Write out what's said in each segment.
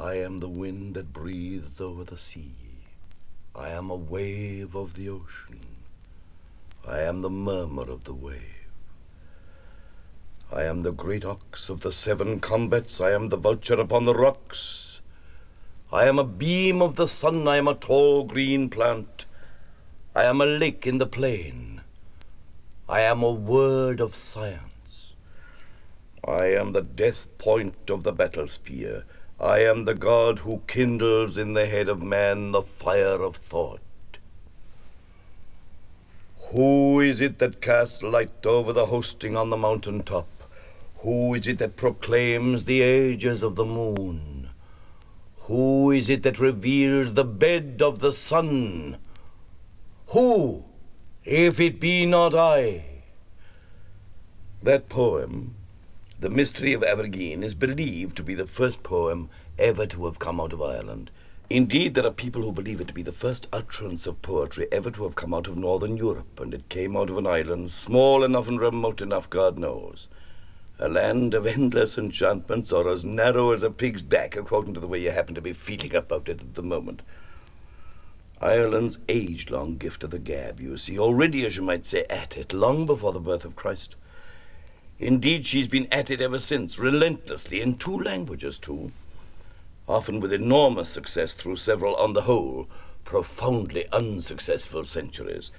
I am the wind that breathes over the sea. I am a wave of the ocean. I am the murmur of the wave. I am the great ox of the 7 combats. I am the vulture upon the rocks. I am a beam of the sun. I am a tall green plant. I am a lake in the plain. I am a word of science. I am the death point of the battle spear. I am the god who kindles in the head of man the fire of thought. Who is it that casts light over the hosting on the mountain top? Who is it that proclaims the ages of the moon? Who is it that reveals the bed of the sun? Who, if it be not I? That poem, The Mystery of Abergine, is believed to be the first poem ever to have come out of Ireland. Indeed, there are people who believe it to be the first utterance of poetry ever to have come out of Northern Europe, and it came out of an island small enough and remote enough, God knows. A land of endless enchantments, or as narrow as a pig's back, according to the way you happen to be feeling about it at the moment. Ireland's age-long gift of the gab, you see, already, as you might say, at it, long before the birth of Christ. Indeed, she's been at it ever since, relentlessly, in 2 languages, too, often with enormous success through several, on the whole, profoundly unsuccessful centuries.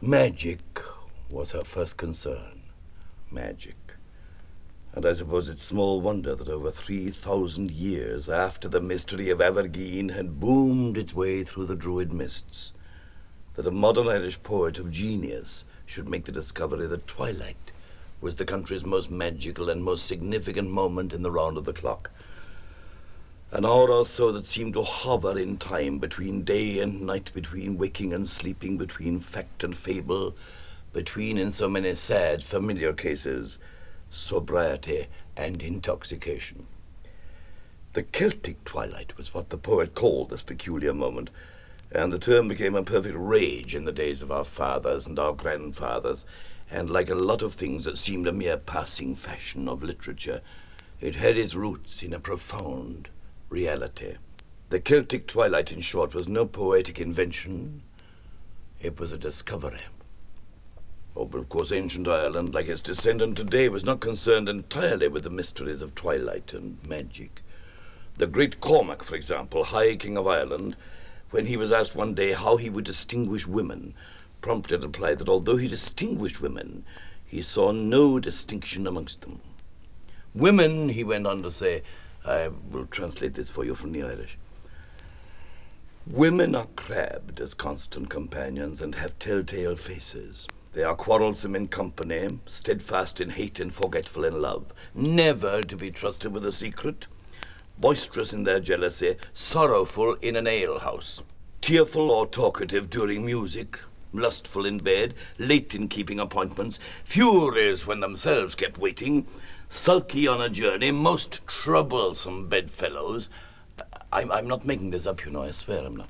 Magic was her first concern. Magic. And I suppose it's small wonder that over 3,000 years after the mystery of Abergine had boomed its way through the Druid mists, that a modern Irish poet of genius should make the discovery that twilight was the country's most magical and most significant moment in the round of the clock. An hour or so that seemed to hover in time between day and night, between waking and sleeping, between fact and fable, between, in so many sad, familiar cases, sobriety and intoxication. The Celtic twilight was what the poet called this peculiar moment, and the term became a perfect rage in the days of our fathers and our grandfathers, and like a lot of things that seemed a mere passing fashion of literature, it had its roots in a profound reality. The Celtic twilight, in short, was no poetic invention. It was a discovery. Oh, but of course ancient Ireland, like its descendant today, was not concerned entirely with the mysteries of twilight and magic. The great Cormac, for example, High King of Ireland, when he was asked one day how he would distinguish women, promptly replied that although he distinguished women, he saw no distinction amongst them. Women, he went on to say, I will translate this for you from the Irish. Women are crabbed as constant companions and have telltale faces. They are quarrelsome in company, steadfast in hate and forgetful in love, never to be trusted with a secret, boisterous in their jealousy, sorrowful in an alehouse, tearful or talkative during music, lustful in bed, late in keeping appointments, furious when themselves kept waiting, sulky on a journey, most troublesome bedfellows. I'm not making this up, you know, I swear I'm not.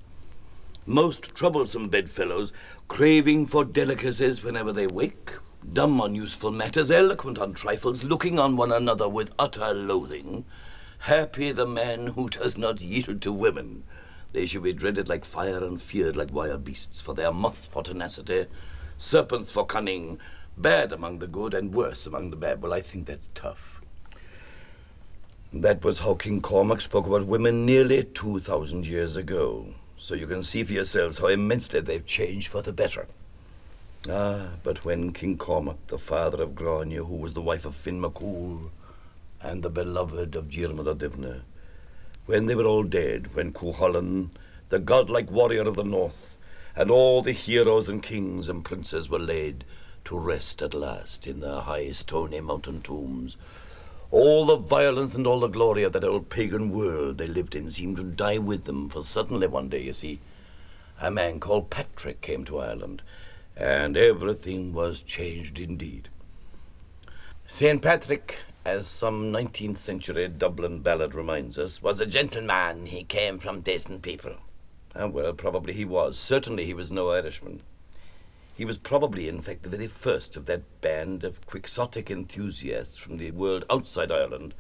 Most troublesome bedfellows, craving for delicacies whenever they wake, dumb on useful matters, eloquent on trifles, looking on one another with utter loathing. Happy the man who does not yield to women. They should be dreaded like fire and feared like wild beasts, for they are moths for tenacity, serpents for cunning, bad among the good and worse among the bad. Well, I think that's tough. That was how King Cormac spoke about women nearly 2,000 years ago. So you can see for yourselves how immensely they've changed for the better. But when King Cormac, the father of Grania, who was the wife of Finn Micheál, and the beloved of Diarmid O'Divna, when they were all dead, when Cuchulainn, the godlike warrior of the north, and all the heroes and kings and princes were laid to rest at last in their high stony mountain tombs, all the violence and all the glory of that old pagan world they lived in seemed to die with them, for suddenly one day, you see, a man called Patrick came to Ireland, and everything was changed indeed. St. Patrick, as some 19th century Dublin ballad reminds us, was a gentleman. He came from decent people. Well, probably he was. Certainly he was no Irishman. He was probably, in fact, the very first of that band of quixotic enthusiasts from the world outside Ireland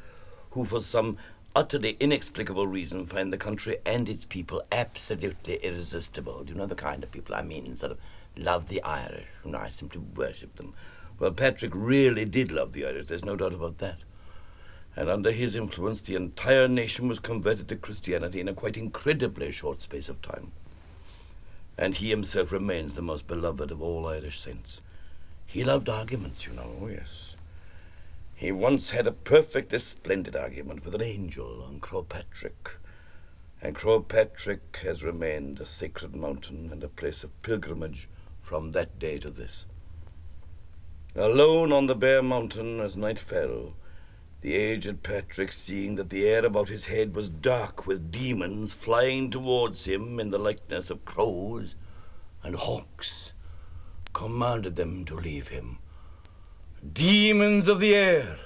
who, for some utterly inexplicable reason, find the country and its people absolutely irresistible. You know the kind of people I mean, sort of love the Irish. You know, I simply worship them. Well, Patrick really did love the Irish, there's no doubt about that. And under his influence, the entire nation was converted to Christianity in a quite incredibly short space of time. And he himself remains the most beloved of all Irish saints. He loved arguments, you know, yes. He once had a perfectly splendid argument with an angel on Croagh Patrick. And Croagh Patrick has remained a sacred mountain and a place of pilgrimage from that day to this. Alone on the bare mountain as night fell, the aged Patrick, seeing that the air about his head was dark with demons flying towards him in the likeness of crows and hawks, commanded them to leave him. Demons of the air,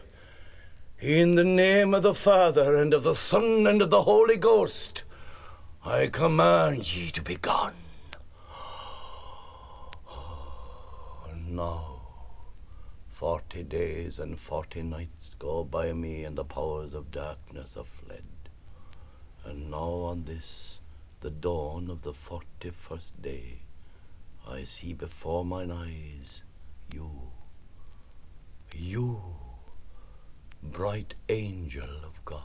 in the name of the Father, and of the Son, and of the Holy Ghost, I command ye to be gone. And now 40 days and 40 nights go by me, and the powers of darkness are fled. And now on this, the dawn of the 41st day, I see before mine eyes you, bright angel of God.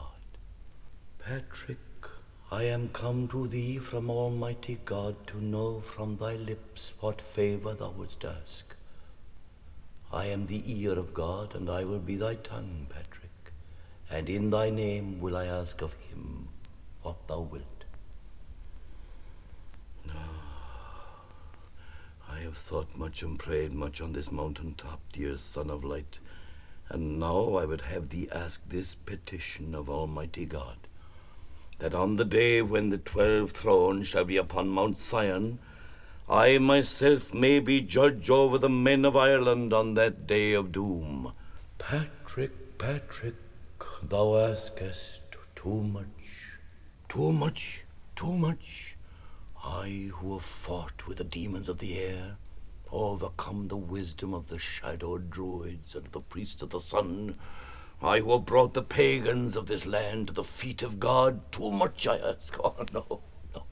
Patrick, I am come to thee from Almighty God to know from thy lips what favor thou wouldst ask. I am the ear of God, and I will be thy tongue, Patrick, and in thy name will I ask of him what thou wilt. I have thought much and prayed much on this mountain top, dear Son of Light, and now I would have thee ask this petition of Almighty God, that on the day when the 12 thrones shall be upon Mount Sion, I myself may be judge over the men of Ireland on that day of doom. Patrick, Patrick, thou askest too much, too much, too much. I who have fought with the demons of the air, overcome the wisdom of the shadowed druids and the priests of the sun, I who have brought the pagans of this land to the feet of God, too much I ask. Oh, no, no.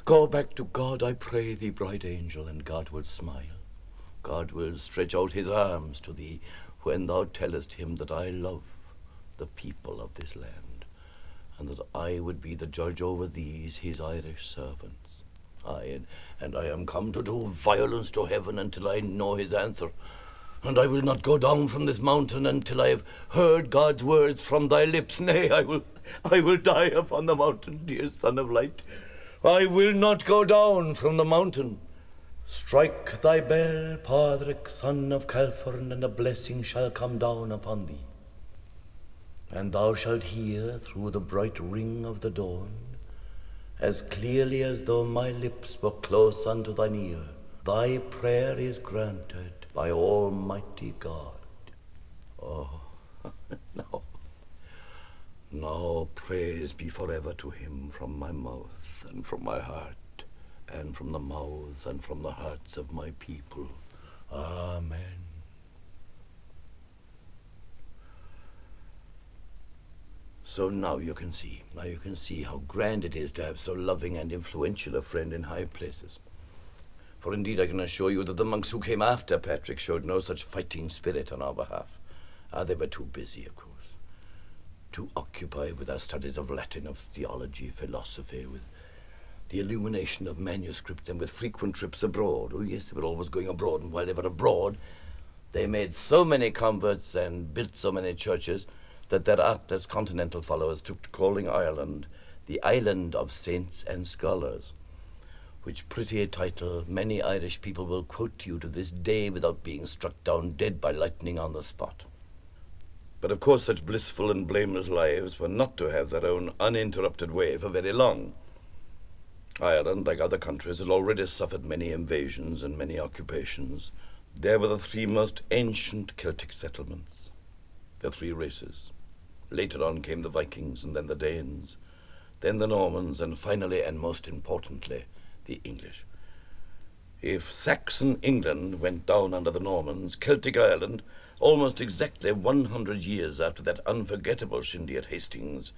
Go back to God, I pray thee, bright angel, and God will smile. God will stretch out his arms to thee when thou tellest him that I love the people of this land, and that I would be the judge over these, his Irish servants. Aye, and I am come to do violence to heaven until I know his answer. And I will not go down from this mountain until I have heard God's words from thy lips. Nay, I will die upon the mountain, dear Son of Light. I will not go down from the mountain. Strike thy bell, Padraig, son of Calfern, and a blessing shall come down upon thee. And thou shalt hear through the bright ring of the dawn, as clearly as though my lips were close unto thine ear, thy prayer is granted by Almighty God. Oh, no. Now praise be forever to him from my mouth and from my heart, and from the mouths and from the hearts of my people. Amen. So now you can see how grand it is to have so loving and influential a friend in high places. For indeed I can assure you that the monks who came after Patrick showed no such fighting spirit on our behalf. They were too busy, of course, too occupied with their studies of Latin, of theology, philosophy, with the illumination of manuscripts, and with frequent trips abroad. Oh yes, they were always going abroad, and while they were abroad, they made so many converts and built so many churches that their artless continental followers took to calling Ireland the island of saints and scholars, which pretty title many Irish people will quote to you to this day without being struck down dead by lightning on the spot. But of course such blissful and blameless lives were not to have their own uninterrupted way for very long. Ireland, like other countries, had already suffered many invasions and many occupations. There were the 3 most ancient Celtic settlements, the 3 races. Later on came the Vikings, and then the Danes, then the Normans, and finally, and most importantly, the English. If Saxon England went down under the Normans, Celtic Ireland, almost exactly 100 years after that unforgettable shindy at Hastings,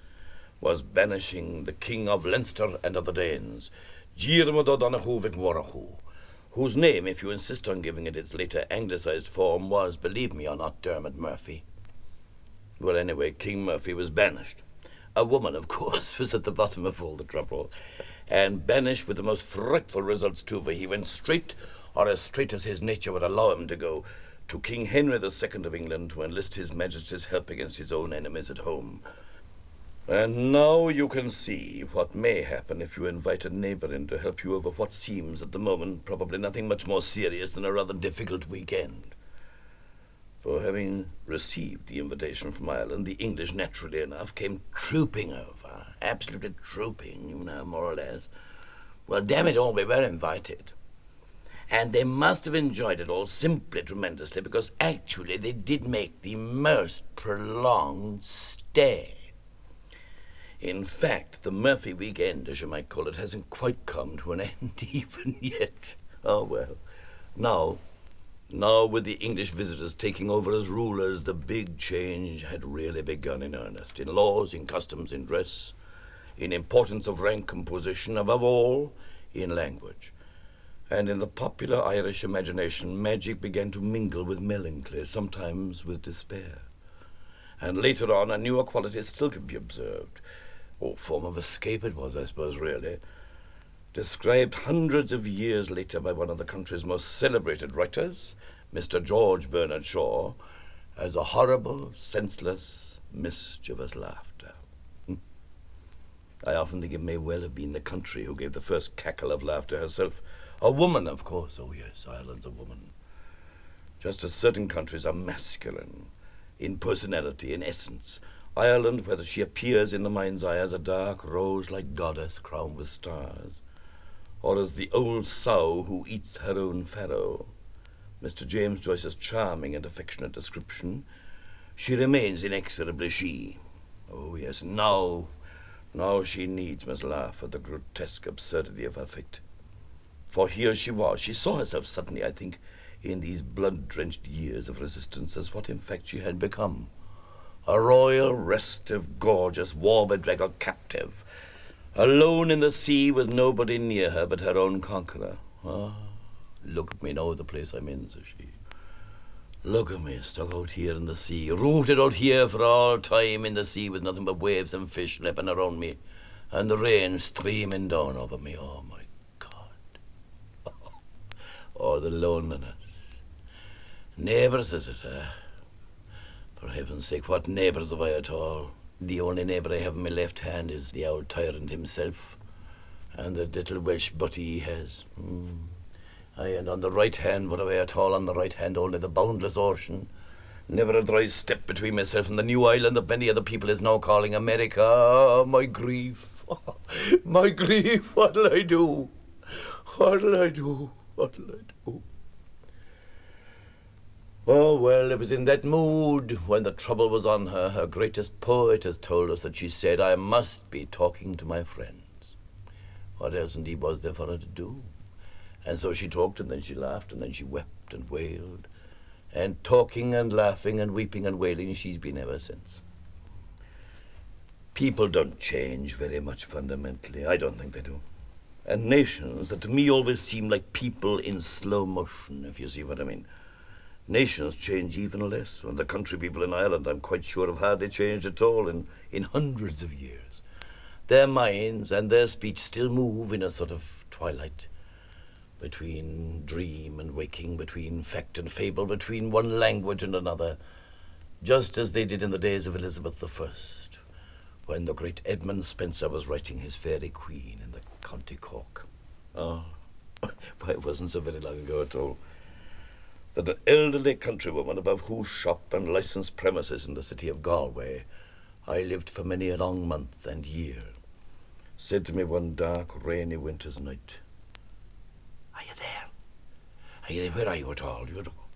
was banishing the King of Leinster and of the Danes, Diarmuid O'Donoghue Vic Warrachu, whose name, if you insist on giving it its later anglicised form, was, believe me or not, Dermot Murphy. Well, anyway, King Murphy was banished. A woman, of course, was at the bottom of all the trouble, and banished with the most frightful results too, for he went straight, or as straight as his nature would allow him to go, to King Henry II of England to enlist his Majesty's help against his own enemies at home. And now you can see what may happen if you invite a neighbour in to help you over what seems at the moment probably nothing much more serious than a rather difficult weekend. For having received the invitation from Ireland, the English, naturally enough, came trooping over, absolutely trooping, more or less. Well, damn it all, we were invited. And they must have enjoyed it all simply tremendously, because actually they did make the most prolonged stay. In fact, the Murphy weekend, as you might call it, hasn't quite come to an end even yet. Oh, well. Now with the English visitors taking over as rulers, the big change had really begun in earnest. In laws, in customs, in dress, in importance of rank and position, above all, in language. And in the popular Irish imagination, magic began to mingle with melancholy, sometimes with despair. And later on, a newer quality still could be observed. Form of escape it was, I suppose, really. Described hundreds of years later by one of the country's most celebrated writers, Mr. George Bernard Shaw, as a horrible, senseless, mischievous laughter. I often think it may well have been the country who gave the first cackle of laughter herself. A woman, of course. Oh, yes, Ireland's a woman. Just as certain countries are masculine, in personality, in essence, Ireland, whether she appears in the mind's eye as a dark, rose-like goddess crowned with stars, or as the old sow who eats her own farrow, Mr. James Joyce's charming and affectionate description, she remains inexorably she. Oh, yes, now she needs must laugh at the grotesque absurdity of her fate. For here she was. She saw herself suddenly, I think, in these blood-drenched years of resistance, as what in fact she had become. A royal, restive, gorgeous, war-bedraggled captive, alone in the sea with nobody near her but her own conqueror. Look at me now, the place I'm in, says she. Look at me, stuck out here in the sea, rooted out here for all time in the sea with nothing but waves and fish lapping around me, and the rain streaming down over me. Oh, my God. Oh, the loneliness. Neighbours, is it, For heaven's sake, what neighbours have I at all? The only neighbour I have in my left hand is the old tyrant himself, and the little Welsh butty he has. And on the right hand, what have I at all? On the right hand, only the boundless ocean. Never a dry step between myself and the new island that many other people is now calling America. Oh, my grief. My grief. What'll I do? What'll I do? What'll I do? Oh, well, it was in that mood, when the trouble was on her, her greatest poet has told us that she said, I must be talking to my friends. What else indeed was there for her to do? And so she talked, and then she laughed, and then she wept and wailed. And talking and laughing and weeping and wailing, she's been ever since. People don't change very much fundamentally. I don't think they do. And nations that to me always seem like people in slow motion, if you see what I mean. Nations change even less. And the country people in Ireland, I'm quite sure, have hardly changed at all in hundreds of years. Their minds and their speech still move in a sort of twilight, between dream and waking, between fact and fable, between one language and another, just as they did in the days of Elizabeth I, when the great Edmund Spenser was writing his Fairy Queen in the County Cork. Oh, it wasn't so very long ago at all, that an elderly countrywoman above whose shop and licensed premises in the city of Galway I lived for many a long month and year, said to me one dark, rainy winter's night, Are you there? Are you there? Where are you at all?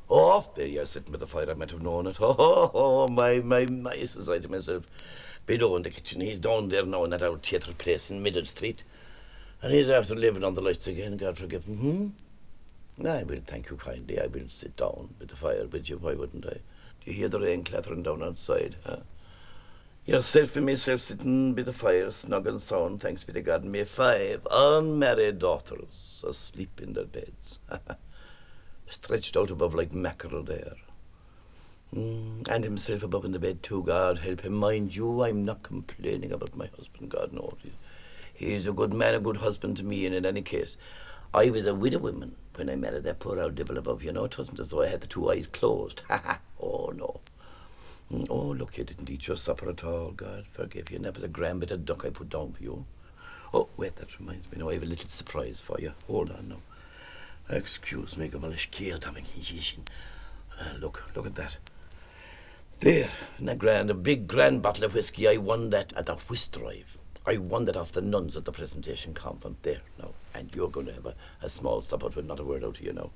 Off there, you're sitting by the fire. I might have known it. My, says I to myself. Below in the kitchen. He's down there now in that old theatre place in Middle Street. And he's after living on the lights again, God forgive him. I will, thank you kindly. I will sit down by the fire with you. Why wouldn't I? Do you hear the rain clattering down outside, huh? Yourself and myself sitting by the fire, snug and sound, thanks be to God, and me 5 unmarried daughters asleep in their beds, stretched out above like mackerel there. And himself above in the bed too, God help him. Mind you, I'm not complaining about my husband, God knows. He's a good man, a good husband to me, and in any case, I was a widow woman when I married that poor old devil above, you know. It wasn't as though I had the 2 eyes closed. Oh, no. Oh, look, you didn't eat your supper at all, God forgive you. And that was a grand bit of duck I put down for you. Oh, wait, that reminds me now, I have a little surprise for you. Hold on now. Excuse me, look at that. There, in that grand, a big grand bottle of whiskey. I won that at the whist drive. I won that off the nuns at the presentation convent there now. And you're going to have a small supper with not a word out of you now.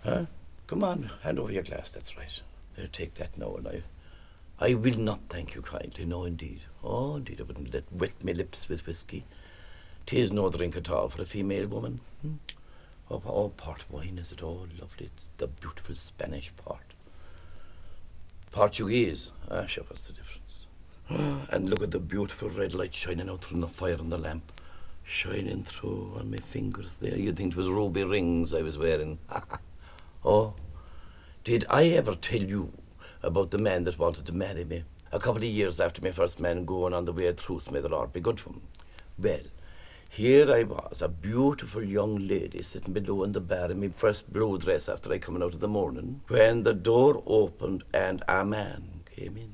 Huh? Come on, hand over your glass, that's right. There, take that now, and I will not thank you kindly, no indeed. Oh, indeed, I wouldn't let wet me lips with whiskey. 'Tis no drink at all for a female woman. Oh, port wine, is it? Oh, lovely, it's the beautiful Spanish port. Portuguese, sure, what's the difference? And look at the beautiful red light shining out from the fire in the lamp. Shining through on my fingers there. You'd think it was ruby rings I was wearing. Oh, did I ever tell you about the man that wanted to marry me? A couple of years after my first man going on the way of truth, may the Lord be good to him. Well, here I was, a beautiful young lady sitting below in the bar in my first blue dress after I coming out of the morning, when the door opened and a man came in.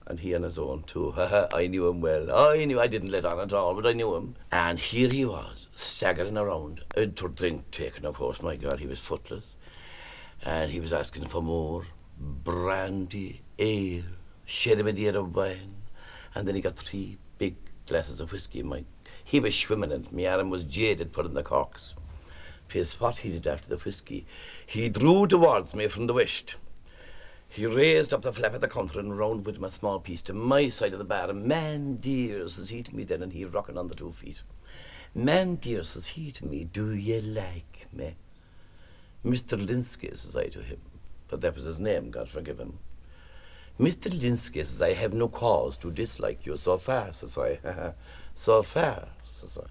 And he on his own too. I knew him well. I didn't let on at all, but I knew him. And here he was, staggering around. To drink taken, of course, my God, he was footless. And he was asking for more. Brandy, ale, sherry madeira wine. And then he got 3 big glasses of whiskey. He was swimming in it. My arm was jaded putting the corks. Because what he did after the whiskey, he drew towards me from the west. He raised up the flap of the counter and round with him a small piece to my side of the bar. And man dear, says he to me then, and he rocking on the 2 feet. Man dear, says he to me, do you like me? Mr. Linsky, says I to him, for that was his name, God forgive him. Mr. Linsky, says I have no cause to dislike you so far, says I. So far, says I.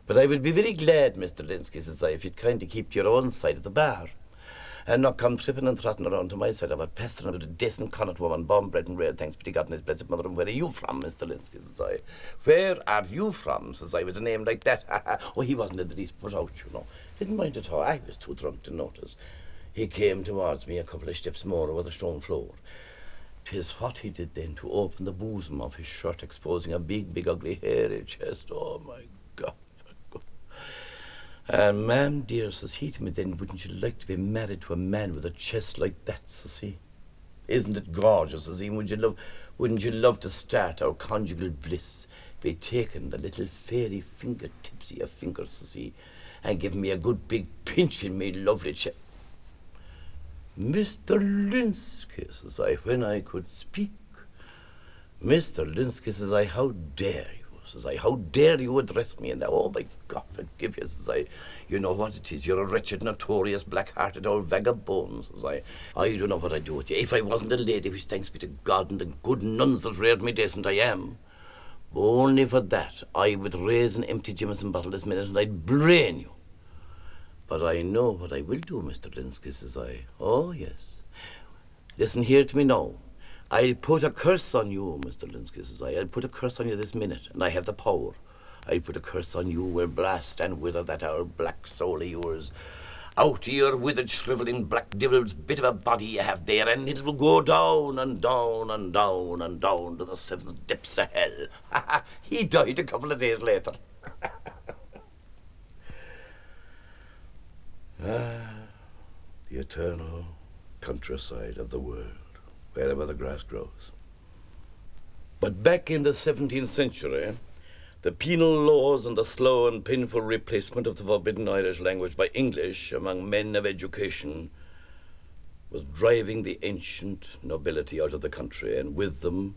But I would be very glad, Mr. Linsky, says I, if you'd kindly keep to your own side of the bar, and not come tripping and trotting around to my side of a pestering with a decent Connaught woman, born, bred and reared, thanks be to God and his blessed mother. And where are you from, Mr. Linsky, says I. Where are you from, says I, with a name like that? Oh, he wasn't in the least put out, you know. Didn't mind at all. I was too drunk to notice. He came towards me a couple of steps more over the stone floor. 'Tis what he did then to open the bosom of his shirt, exposing a big, ugly, hairy chest. Oh, my God. And ma'am dear, says he to me then, wouldn't you like to be married to a man with a chest like that, says he? Isn't it gorgeous, says he? Wouldn't you love to start our conjugal bliss by taking the little fairy fingertips of your fingers, says he, and giving me a good big pinch in me lovely chest? Mr. Linsky, says I, when I could speak. Mr. Linsky, says I, how dare you? Says I, how dare you address me in that? Oh, my God, forgive you, says I. You know what it is. You're a wretched, notorious, black-hearted old vagabond, says I. I don't know what I'd do with you. If I wasn't a lady, which thanks be to God and the good nuns that reared me decent, I am. Only for that, I would raise an empty Jameson bottle this minute and I'd brain you. But I know what I will do, Mr. Linsky, says I. Oh, yes. Listen here to me now. I'll put a curse on you, Mr. Linsky, says I. I'll put a curse on you this minute, and I have the power. I'll put a curse on you, will blast and wither that old black soul of yours. Out of your withered, shriveling, black devil's bit of a body you have there, and it will go down and down and down and down to the 7th depths of hell. He died a couple of days later. The eternal countryside of the world, wherever the grass grows. But back in the 17th century, the penal laws and the slow and painful replacement of the forbidden Irish language by English among men of education was driving the ancient nobility out of the country, and with them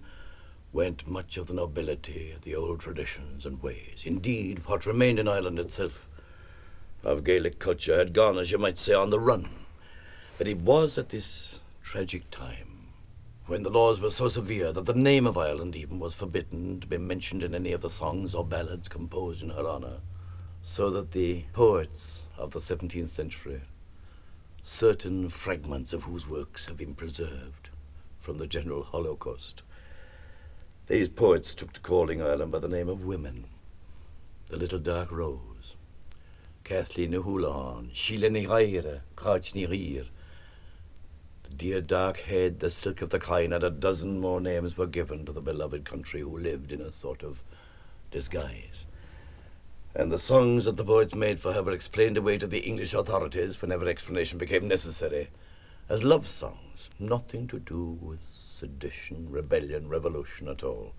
went much of the nobility, the old traditions and ways. Indeed, what remained in Ireland itself of Gaelic culture had gone, as you might say, on the run. But it was at this tragic time when the laws were so severe that the name of Ireland even was forbidden to be mentioned in any of the songs or ballads composed in her honour, so that the poets of the 17th century, certain fragments of whose works have been preserved from the general Holocaust, these poets took to calling Ireland by the name of women: the Little Dark Rose, Kathleen O'Houlihan, Sheila ni Raire, Crouch ni Rear, the Dear Dark Head, the Silk of the Kine, and a dozen more names were given to the beloved country who lived in a sort of disguise. And the songs that the poets made for her were explained away to the English authorities whenever explanation became necessary as love songs, nothing to do with sedition, rebellion, revolution at all.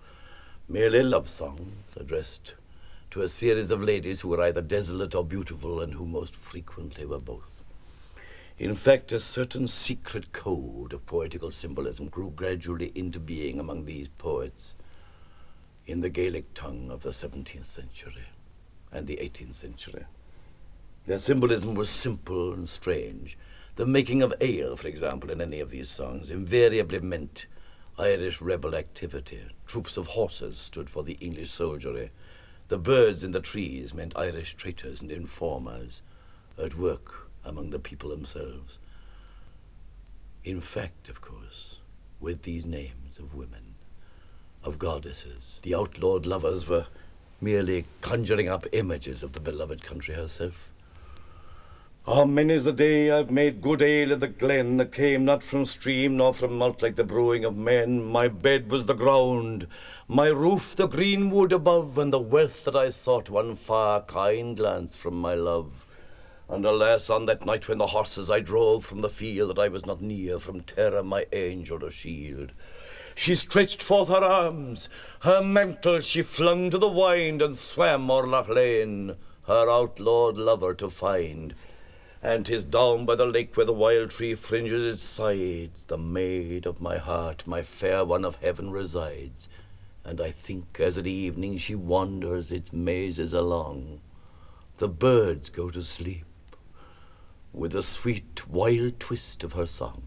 Merely love songs addressed to a series of ladies who were either desolate or beautiful, and who most frequently were both. In fact, a certain secret code of poetical symbolism grew gradually into being among these poets in the Gaelic tongue of the 17th century and the 18th century. Their symbolism was simple and strange. The making of ale, for example, in any of these songs invariably meant Irish rebel activity. Troops of horses stood for the English soldiery. The birds in the trees meant Irish traitors and informers at work among the people themselves. In fact, of course, with these names of women, of goddesses, the outlawed lovers were merely conjuring up images of the beloved country herself. Ah, many's the day I've made good ale in the glen that came not from stream nor from malt like the brewing of men. My bed was the ground, my roof the green wood above, and the wealth that I sought one far kind glance from my love. And alas, on that night when the horses I drove from the field, that I was not near from terror my angel to shield. She stretched forth her arms, her mantle she flung to the wind, and swam o'er Loch Lane, her outlawed lover to find. And 'tis down by the lake where the wild tree fringes its sides, the maid of my heart, my fair one of heaven, resides. And I think as at evening she wanders its mazes along, the birds go to sleep with the sweet wild twist of her song.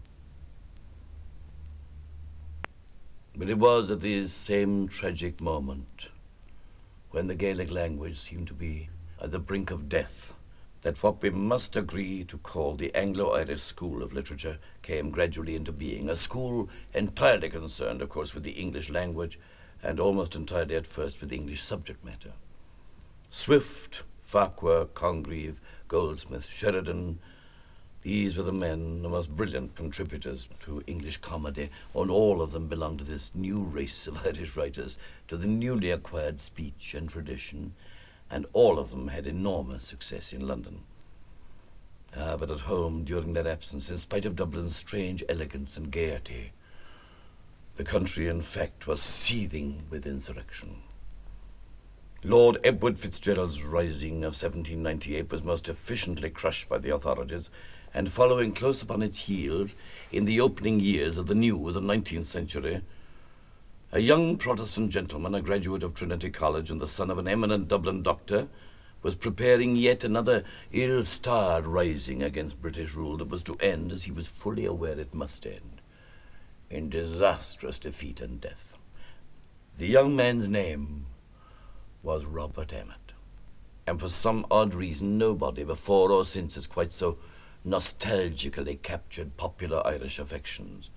But it was at this same tragic moment, when the Gaelic language seemed to be at the brink of death, that what we must agree to call the Anglo-Irish School of Literature came gradually into being, a school entirely concerned, of course, with the English language, and almost entirely at first with English subject matter. Swift, Farquhar, Congreve, Goldsmith, Sheridan, these were the men, the most brilliant contributors to English comedy, and all of them belonged to this new race of Irish writers, to the newly acquired speech and tradition, and all of them had enormous success in London. But at home, during their absence, in spite of Dublin's strange elegance and gaiety, the country, in fact, was seething with insurrection. Lord Edward Fitzgerald's rising of 1798 was most efficiently crushed by the authorities, and following close upon its heels, in the opening years of the 19th century, a young Protestant gentleman, a graduate of Trinity College and the son of an eminent Dublin doctor, was preparing yet another ill-starred rising against British rule that was to end, as he was fully aware it must end, in disastrous defeat and death. The young man's name was Robert Emmet, and for some odd reason nobody before or since has quite so nostalgically captured popular Irish affections.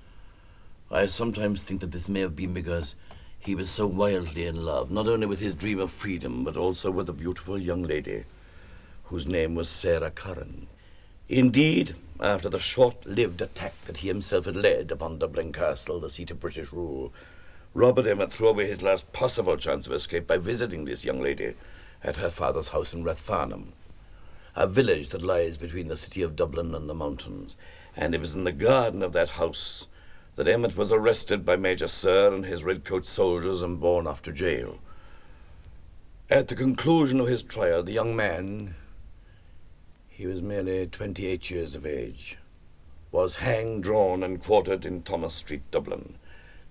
I sometimes think that this may have been because he was so wildly in love, not only with his dream of freedom, but also with a beautiful young lady whose name was Sarah Curran. Indeed, after the short-lived attack that he himself had led upon Dublin Castle, the seat of British rule, Robert Emmet threw away his last possible chance of escape by visiting this young lady at her father's house in Rathfarnham, a village that lies between the city of Dublin and the mountains. And it was in the garden of that house that Emmet was arrested by Major Sir and his redcoat soldiers and borne off to jail. At the conclusion of his trial, the young man, he was merely 28 years of age, was hanged, drawn, and quartered in Thomas Street, Dublin.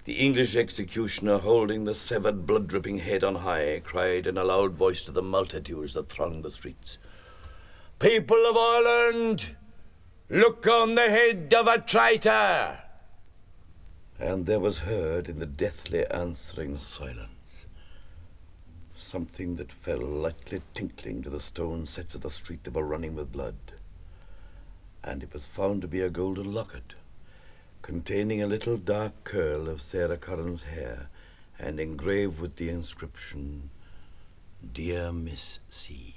The English executioner, holding the severed, blood-dripping head on high, cried in a loud voice to the multitudes that thronged the streets, "People of Ireland, look on the head of a traitor!" And there was heard in the deathly answering silence something that fell lightly tinkling to the stone sets of the street that were running with blood. And it was found to be a golden locket, containing a little dark curl of Sarah Curran's hair, and engraved with the inscription, "Dear Miss C."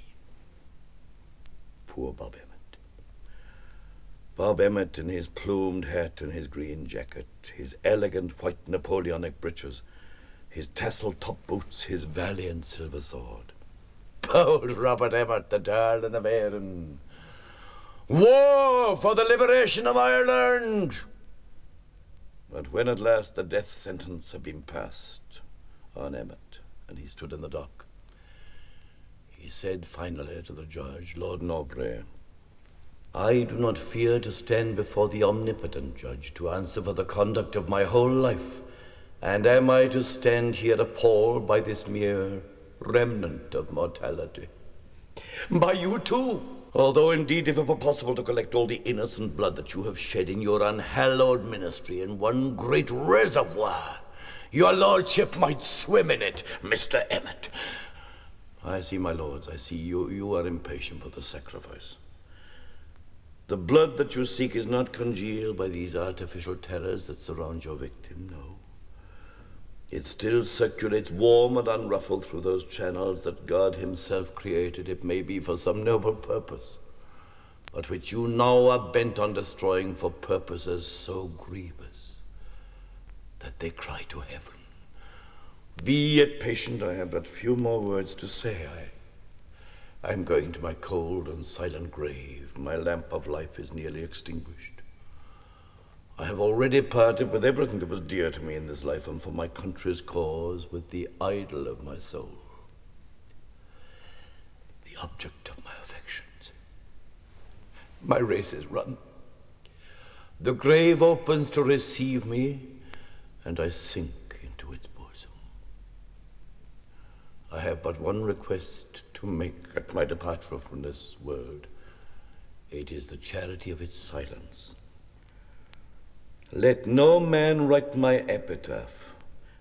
Poor Bob Emmett. Bob Emmett in his plumed hat and his green jacket, his elegant white Napoleonic breeches, his tasselled top boots, his valiant silver sword. Old Robert Emmett, the darling of Erin. War for the liberation of Ireland! But when at last the death sentence had been passed on Emmett, and he stood in the dock, he said finally to the judge, Lord Norbury, I do not fear to stand before the omnipotent judge to answer for the conduct of my whole life, and am I to stand here appalled by this mere remnant of mortality? By you too, although indeed if it were possible to collect all the innocent blood that you have shed in your unhallowed ministry in one great reservoir, your lordship might swim in it, Mr. Emmett. I see, my lords, I see you are impatient for the sacrifice. The blood that you seek is not congealed by these artificial terrors that surround your victim, no. It still circulates warm and unruffled through those channels that God himself created, it may be for some noble purpose, but which you now are bent on destroying for purposes so grievous that they cry to heaven. Be yet patient, I have but few more words to say. I am going to my cold and silent grave. My lamp of life is nearly extinguished. I have already parted with everything that was dear to me in this life, and for my country's cause with the idol of my soul, the object of my affections. My race is run. The grave opens to receive me, and I sink into its bosom. I have but one request to make at my departure from this world. It is the charity of its silence. Let no man write my epitaph,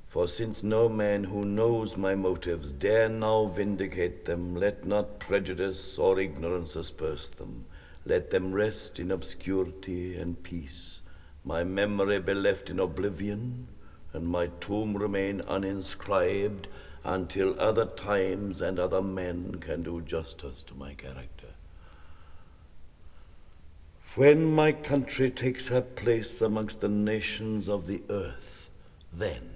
for since no man who knows my motives dare now vindicate them, let not prejudice or ignorance asperse them. Let them rest in obscurity and peace. My memory be left in oblivion, and my tomb remain uninscribed until other times and other men can do justice to my character. When my country takes her place amongst the nations of the earth, then,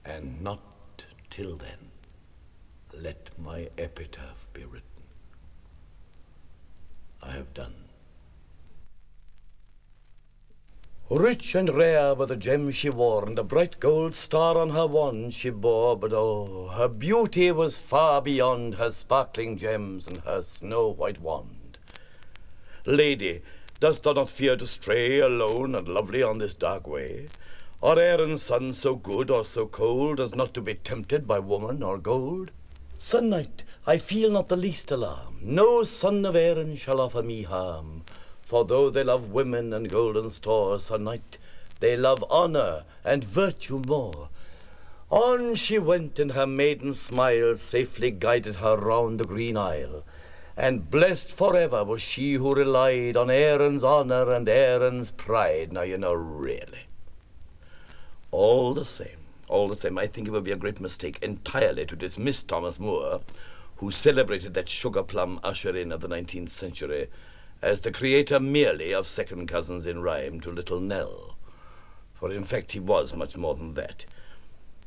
and not till then, let my epitaph be written. I have done. Rich and rare were the gems she wore, and a bright gold star on her wand she bore, but oh, her beauty was far beyond her sparkling gems and her snow-white wand. Lady, dost thou not fear to stray alone and lovely on this dark way? Or Erin's sun so good or so cold as not to be tempted by woman or gold? Sir Knight, I feel not the least alarm. No son of Erin shall offer me harm. For though they love women and golden store, Sir Knight, they love honour and virtue more. On she went, and her maiden smile safely guided her round the green isle. And blessed forever was she who relied on Erin's honour and Erin's pride. Now, you know, really. All the same, I think it would be a great mistake entirely to dismiss Thomas Moore, who celebrated that sugar-plum usher-in of the 19th century, as the creator merely of second cousins in rhyme to Little Nell. For in fact he was much more than that.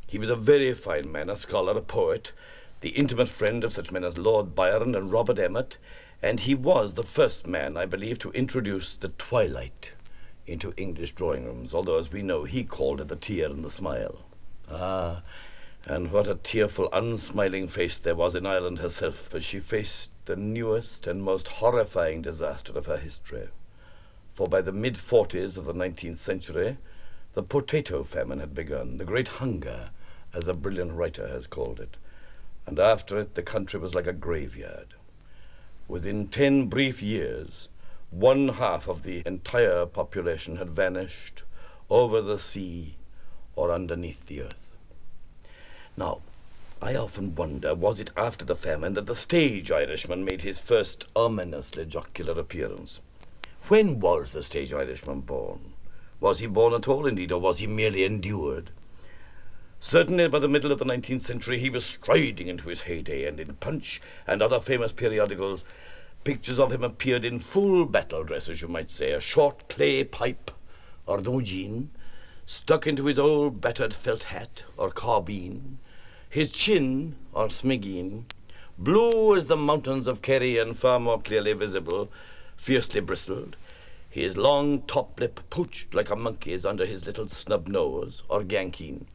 He was a very fine man, a scholar, a poet, the intimate friend of such men as Lord Byron and Robert Emmet, and he was the first man, I believe, to introduce the twilight into English drawing rooms, although, as we know, he called it the tear and the smile. Ah, and what a tearful, unsmiling face there was in Ireland herself as she faced the newest and most horrifying disaster of her history. For by the mid-40s of the 19th century, the potato famine had begun, the great hunger, as a brilliant writer has called it, and after it the country was like a graveyard. Within 10 brief years, 1/2 of the entire population had vanished, over the sea, or underneath the earth. Now, I often wonder, was it after the famine that the stage Irishman made his first ominously jocular appearance? When was the stage Irishman born? Was he born at all, indeed, or was he merely endured? Certainly by the middle of the 19th century he was striding into his heyday, and in Punch and other famous periodicals pictures of him appeared in full battle dress, as you might say, a short clay pipe, or dojin, stuck into his old battered felt hat, or carbine, his chin, or smiggeen, blue as the mountains of Kerry and far more clearly visible, fiercely bristled, his long top lip poached like a monkey's under his little snub nose, or gankeen,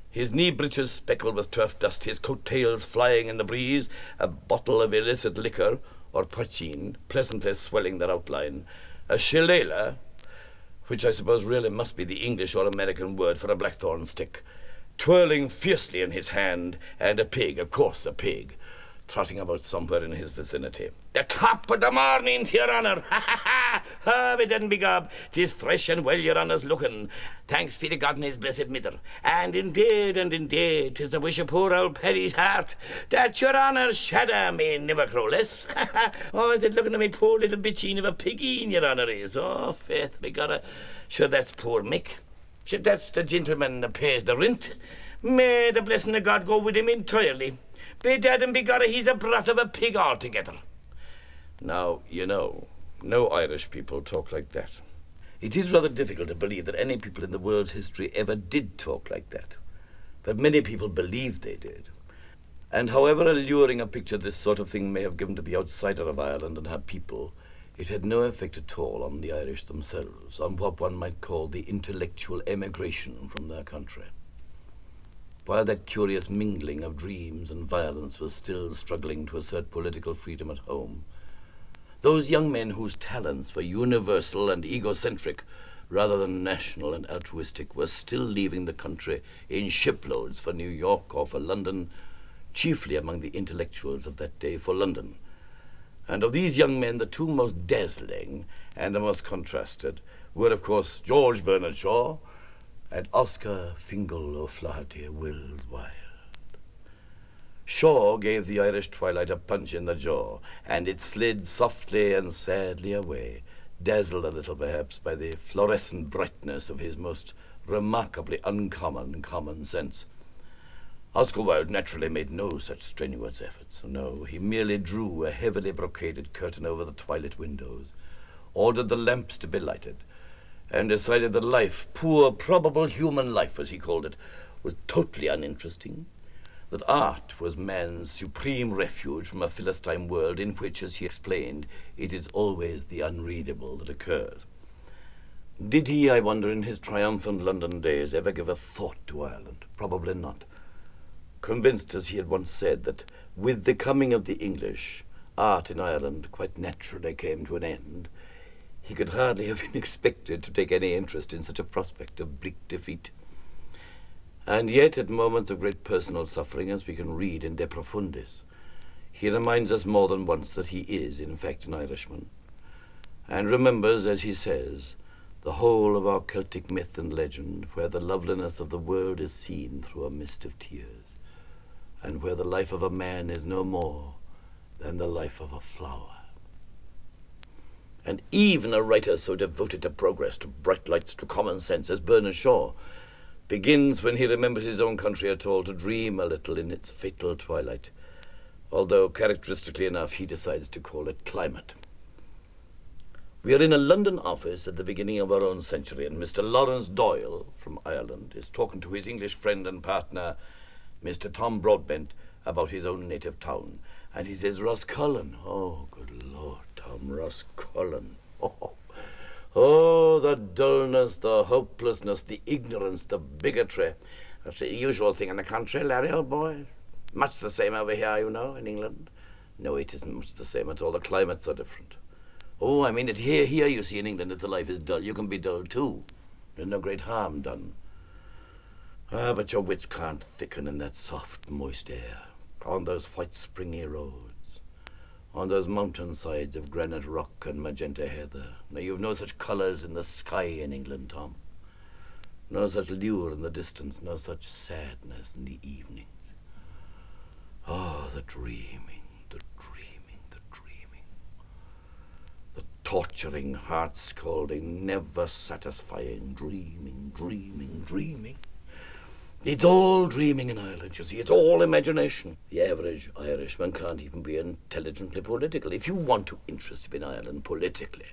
his knee breeches speckled with turf dust, his coat-tails flying in the breeze, a bottle of illicit liquor, or poitín, pleasantly swelling their outline, a shillelagh, which I suppose really must be the English or American word for a blackthorn stick, twirling fiercely in his hand, and a pig, of course a pig, trotting about somewhere in his vicinity. "The top of the morning, to your honour! Ha ha ha! Ah, be dead and be gob! 'Tis fresh and well your honour's looking. Thanks be to God and his blessed mither. And indeed, 'tis the wish of poor old Perry's heart that your honour's shadder may never grow less. Ha ha! Oh, is it looking at me poor little bitcheen of a pigeen, your honour is? Oh, faith, me gotta. Sure, that's poor Mick. Sure, that's the gentleman that pays the rent. May the blessing of God go with him entirely. Be dead and be gotta, he's a brat of a pig altogether." Now, you know, no Irish people talk like that. It is rather difficult to believe that any people in the world's history ever did talk like that. But many people believed they did. And however alluring a picture this sort of thing may have given to the outsider of Ireland and her people, it had no effect at all on the Irish themselves, on what one might call the intellectual emigration from their country. While that curious mingling of dreams and violence was still struggling to assert political freedom at home, those young men whose talents were universal and egocentric rather than national and altruistic were still leaving the country in shiploads for New York or for London, chiefly among the intellectuals of that day for London. And of these young men, the two most dazzling and the most contrasted were, of course, George Bernard Shaw and Oscar Fingal O'Flaherty Wills Wilde. Shaw gave the Irish twilight a punch in the jaw, and it slid softly and sadly away, dazzled a little perhaps by the fluorescent brightness of his most remarkably uncommon common sense. Oscar Wilde naturally made no such strenuous efforts. No, he merely drew a heavily brocaded curtain over the twilit windows, ordered the lamps to be lighted, and decided that life, poor probable human life as he called it, was totally uninteresting, that art was man's supreme refuge from a Philistine world in which, as he explained, it is always the unreadable that occurs. Did he, I wonder, in his triumphant London days, ever give a thought to Ireland? Probably not. Convinced, as he had once said, that with the coming of the English, art in Ireland quite naturally came to an end, he could hardly have been expected to take any interest in such a prospect of bleak defeat. And yet, at moments of great personal suffering, as we can read in De Profundis, he reminds us more than once that he is, in fact, an Irishman, and remembers, as he says, the whole of our Celtic myth and legend, where the loveliness of the world is seen through a mist of tears, and where the life of a man is no more than the life of a flower. And even a writer so devoted to progress, to bright lights, to common sense as Bernard Shaw begins, when he remembers his own country at all, to dream a little in its fatal twilight, although characteristically enough he decides to call it climate. We are in a London office at the beginning of our own century, and Mr. Lawrence Doyle from Ireland is talking to his English friend and partner, Mr. Tom Broadbent, about his own native town. And he says, "Roscommon, oh, good Lord, Tom, Roscommon. Oh, the dullness, the hopelessness, the ignorance, the bigotry. That's the usual thing in the country, Larry, old boy. Much the same over here, you know, in England. No, it isn't much the same at all. The climates are different. Oh, I mean it here you see in England, if the life is dull, you can be dull too. There's no great harm done. Ah, but your wits can't thicken in that soft, moist air, on those white, springy roads, on those mountainsides of granite rock and magenta heather. Now, you've no such colours in the sky in England, Tom. No such lure in the distance, no such sadness in the evenings. Oh, the dreaming, the dreaming, the dreaming. The torturing, heart-scalding, never-satisfying dreaming, dreaming, dreaming. It's all dreaming in Ireland, you see. It's all imagination. The average Irishman can't even be intelligently political. If you want to interest him in Ireland politically,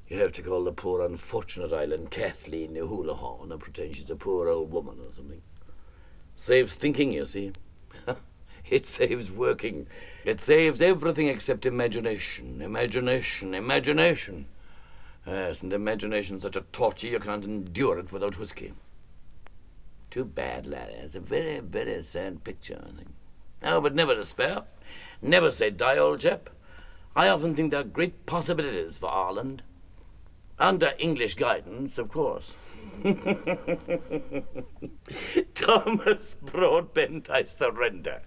you have to call the poor unfortunate island Kathleen the Houlihan and pretend she's a poor old woman or something. Saves thinking, you see. It saves working. It saves everything except imagination. Imagination, imagination. Yes, and imagination's such a torture you can't endure it without whiskey. Too bad, laddie. It's a very, very sad picture, I think. Oh, but never despair. Never say die, old chap. I often think there are great possibilities for Ireland. Under English guidance, of course. Thomas Broadbent, I surrender.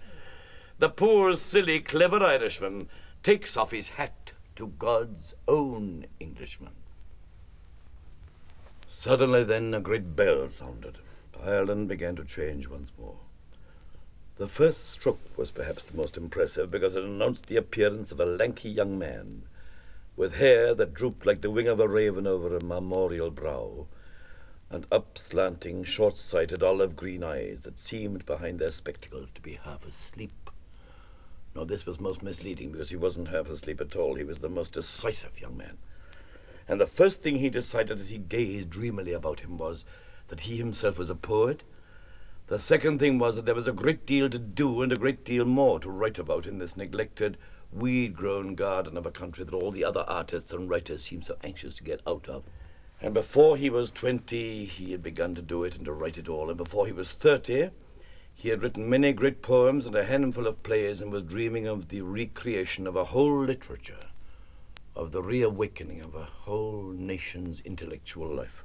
The poor, silly, clever Irishman takes off his hat to God's own Englishman. Suddenly then a great bell sounded. Ireland began to change once more. The first stroke was perhaps the most impressive because it announced the appearance of a lanky young man with hair that drooped like the wing of a raven over a marmoreal brow, and up-slanting, short-sighted olive-green eyes that seemed behind their spectacles to be half asleep. Now, this was most misleading because he wasn't half asleep at all. He was the most decisive young man. And the first thing he decided as he gazed dreamily about him was that he himself was a poet. The second thing was that there was a great deal to do and a great deal more to write about in this neglected, weed-grown garden of a country that all the other artists and writers seemed so anxious to get out of. And before he was 20, he had begun to do it and to write it all. And before he was 30, he had written many great poems and a handful of plays and was dreaming of the recreation of a whole literature, of the reawakening of a whole nation's intellectual life.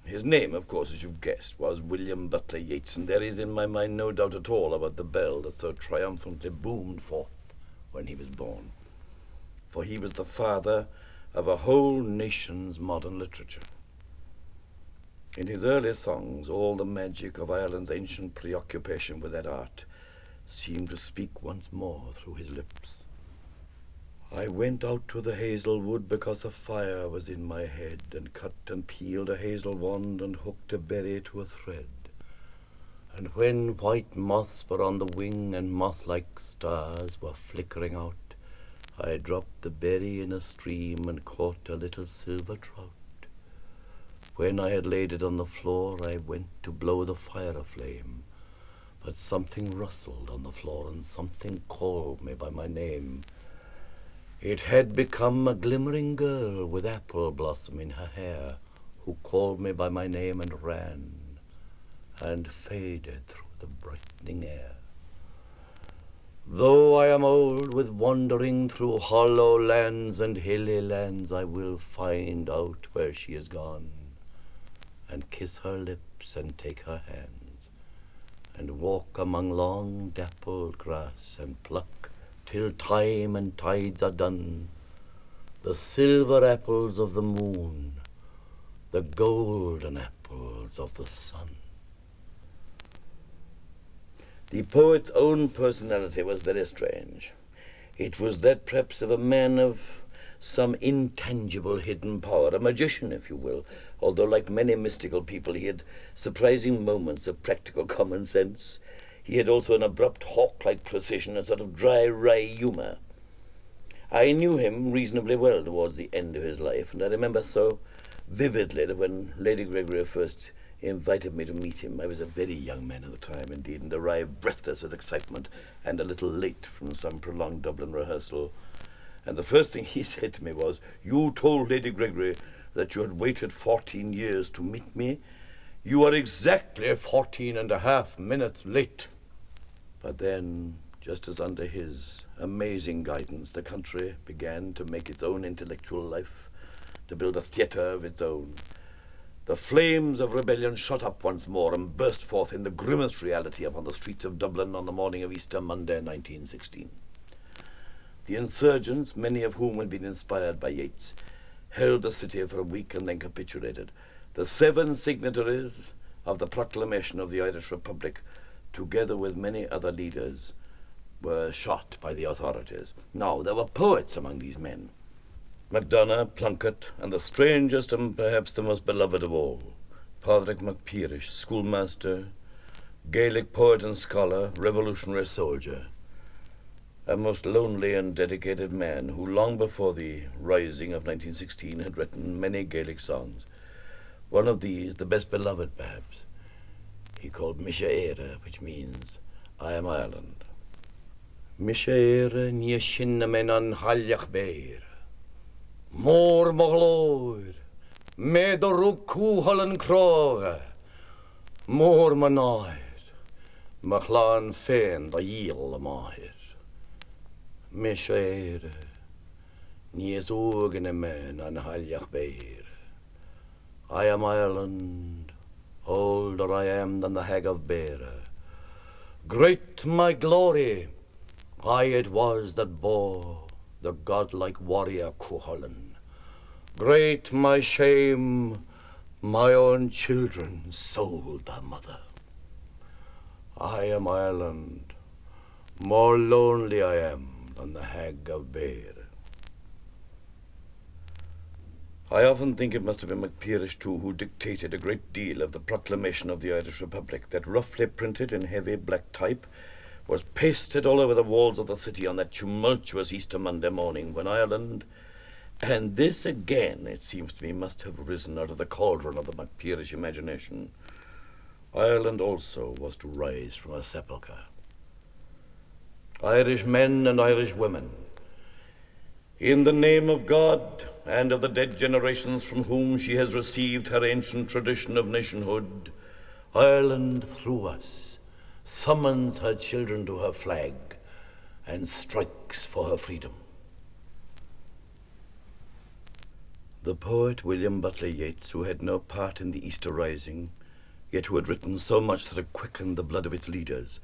His name, of course, as you've guessed, was William Butler Yeats, and there is in my mind no doubt at all about the bell that so triumphantly boomed forth when he was born. For he was the father of a whole nation's modern literature. In his early songs, all the magic of Ireland's ancient preoccupation with that art seemed to speak once more through his lips. I went out to the hazel wood because a fire was in my head, and cut and peeled a hazel wand and hooked a berry to a thread. And when white moths were on the wing and moth-like stars were flickering out, I dropped the berry in a stream and caught a little silver trout. When I had laid it on the floor, I went to blow the fire aflame, but something rustled on the floor and something called me by my name. It had become a glimmering girl with apple blossom in her hair, who called me by my name and ran, and faded through the brightening air. Though I am old with wandering through hollow lands and hilly lands, I will find out where she is gone, and kiss her lips and take her hands, and walk among long dappled grass and pluck till time and tides are done, the silver apples of the moon, the golden apples of the sun. The poet's own personality was very strange. It was that perhaps of a man of some intangible hidden power, a magician, if you will, although like many mystical people he had surprising moments of practical common sense. He had also an abrupt hawk-like precision, a sort of dry, wry humour. I knew him reasonably well towards the end of his life, and I remember so vividly that when Lady Gregory first invited me to meet him, I was a very young man at the time indeed, and arrived breathless with excitement and a little late from some prolonged Dublin rehearsal. And the first thing he said to me was, "You told Lady Gregory that you had waited 14 years to meet me. You are exactly 14 and a half minutes late." But then, just as under his amazing guidance, the country began to make its own intellectual life, to build a theatre of its own. The flames of rebellion shot up once more and burst forth in the grimmest reality upon the streets of Dublin on the morning of Easter Monday, 1916. The insurgents, many of whom had been inspired by Yeats, held the city for a week and then capitulated. The 7 signatories of the proclamation of the Irish Republic, together with many other leaders, were shot by the authorities. Now, there were poets among these men. MacDonagh, Plunkett, and the strangest and perhaps the most beloved of all, Pádraig Mac Piaraish, schoolmaster, Gaelic poet and scholar, revolutionary soldier, a most lonely and dedicated man who long before the rising of 1916 had written many Gaelic songs. One of these, the best beloved perhaps, he called Micheál, which means, I am Ireland. Micheál ní sinna men an hallach beir, mór moglóir, me do rúg cúhallan cróga, mór manáir, machlán féin da díl amáir. Micheál ní is úgan men an hallach beir. I am Ireland, older I am than the hag of Beara. Great my glory, I it was that bore the godlike warrior Cuchulainn. Great my shame, my own children sold their mother. I am Ireland, more lonely I am than the hag of Beara. I often think it must have been Mac Piaraish too who dictated a great deal of the proclamation of the Irish Republic, that roughly printed in heavy black type was pasted all over the walls of the city on that tumultuous Easter Monday morning when Ireland, and this again, it seems to me, must have risen out of the cauldron of the Mac Piaraish imagination, Ireland also was to rise from a sepulchre. Irish men and Irish women, in the name of God and of the dead generations from whom she has received her ancient tradition of nationhood, Ireland through us summons her children to her flag and strikes for her freedom. The poet William Butler Yeats, who had no part in the Easter Rising, yet who had written so much that had quickened the blood of its leaders,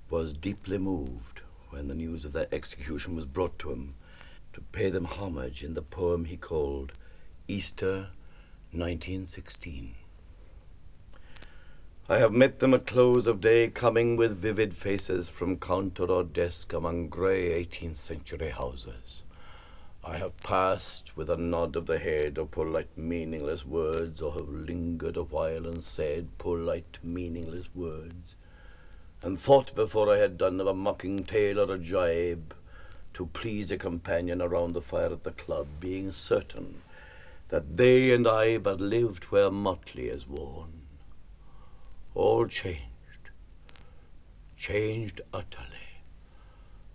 was deeply moved when the news of their execution was brought to him, to pay them homage in the poem he called Easter 1916. I have met them at close of day, coming with vivid faces from counter or desk among grey 18th century houses. I have passed with a nod of the head or polite meaningless words, or have lingered a while and said polite meaningless words, and thought before I had done of a mocking tale or a jibe, to please a companion around the fire at the club, being certain that they and I but lived where motley is worn. All changed utterly.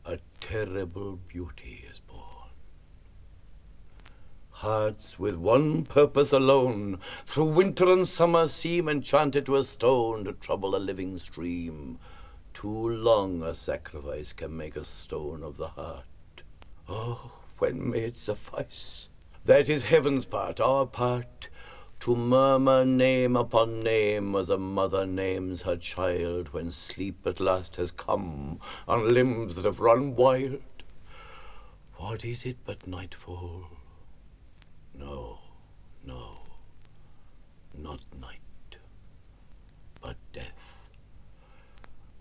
A terrible beauty is born. Hearts with one purpose alone, through winter and summer seem enchanted to a stone to trouble a living stream. Too long a sacrifice can make a stone of the heart. Oh, when may it suffice? That is heaven's part, our part, to murmur name upon name as a mother names her child when sleep at last has come on limbs that have run wild. What is it but nightfall? No, not night, but death.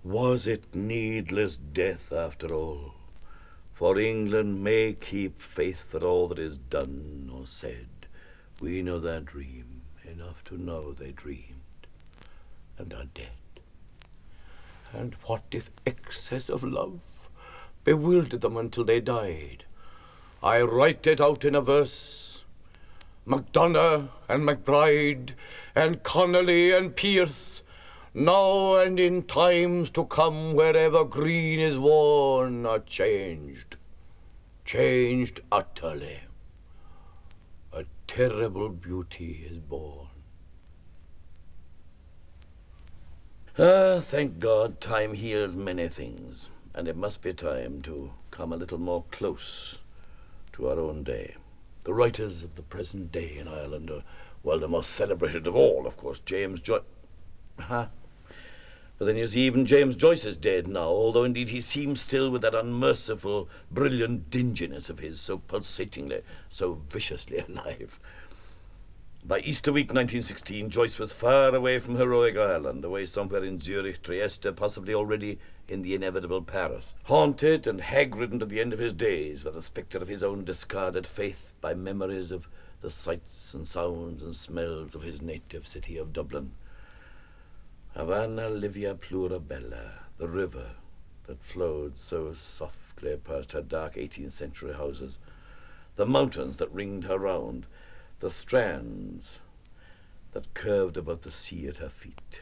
Was it needless death after all? For England may keep faith for all that is done or said. We know their dream, enough to know they dreamed, and are dead. And what if excess of love bewildered them until they died? I write it out in a verse. MacDonagh and MacBride and Connolly and Pearse, now and in times to come, wherever green is worn, are changed utterly. A terrible beauty is born. Thank God, time heals many things, and it must be time to come a little more close to our own day. The writers of the present day in Ireland are, well, the most celebrated of all, of course, James Joyce. But then you see, even James Joyce is dead now, although indeed he seems still with that unmerciful, brilliant dinginess of his, so pulsatingly, so viciously alive. By Easter week 1916, Joyce was far away from heroic Ireland, away somewhere in Zurich, Trieste, possibly already in the inevitable Paris. Haunted and hag-ridden to the end of his days by the spectre of his own discarded faith, by memories of the sights and sounds and smells of his native city of Dublin. Havana livia plura bella, the river that flowed so softly past her dark 18th century houses, the mountains that ringed her round, the strands that curved above the sea at her feet,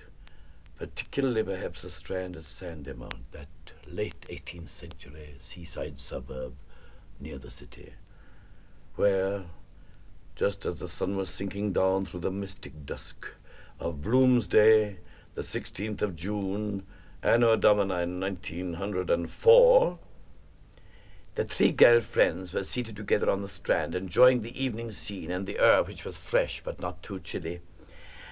particularly perhaps the strand at Sandymount, that late 18th century seaside suburb near the city, where, just as the sun was sinking down through the mystic dusk of Bloomsday, the 16th of June, Anno Domini 1904, the three girl-friends were seated together on the strand, enjoying the evening scene and the air, which was fresh but not too chilly.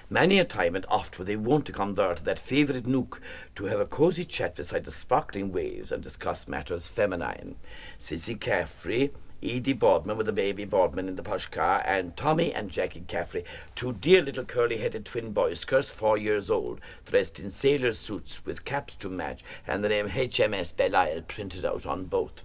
Many a time and oft were they wont to come there to that favourite nook to have a cosy chat beside the sparkling waves and discuss matters feminine. Cissy Caffrey, Edie Boardman with the baby Boardman in the posh car, and Tommy and Jackie Caffrey, two dear little curly-headed twin boys, scarce 4 years old, dressed in sailor suits with caps to match, and the name HMS Belial printed out on both.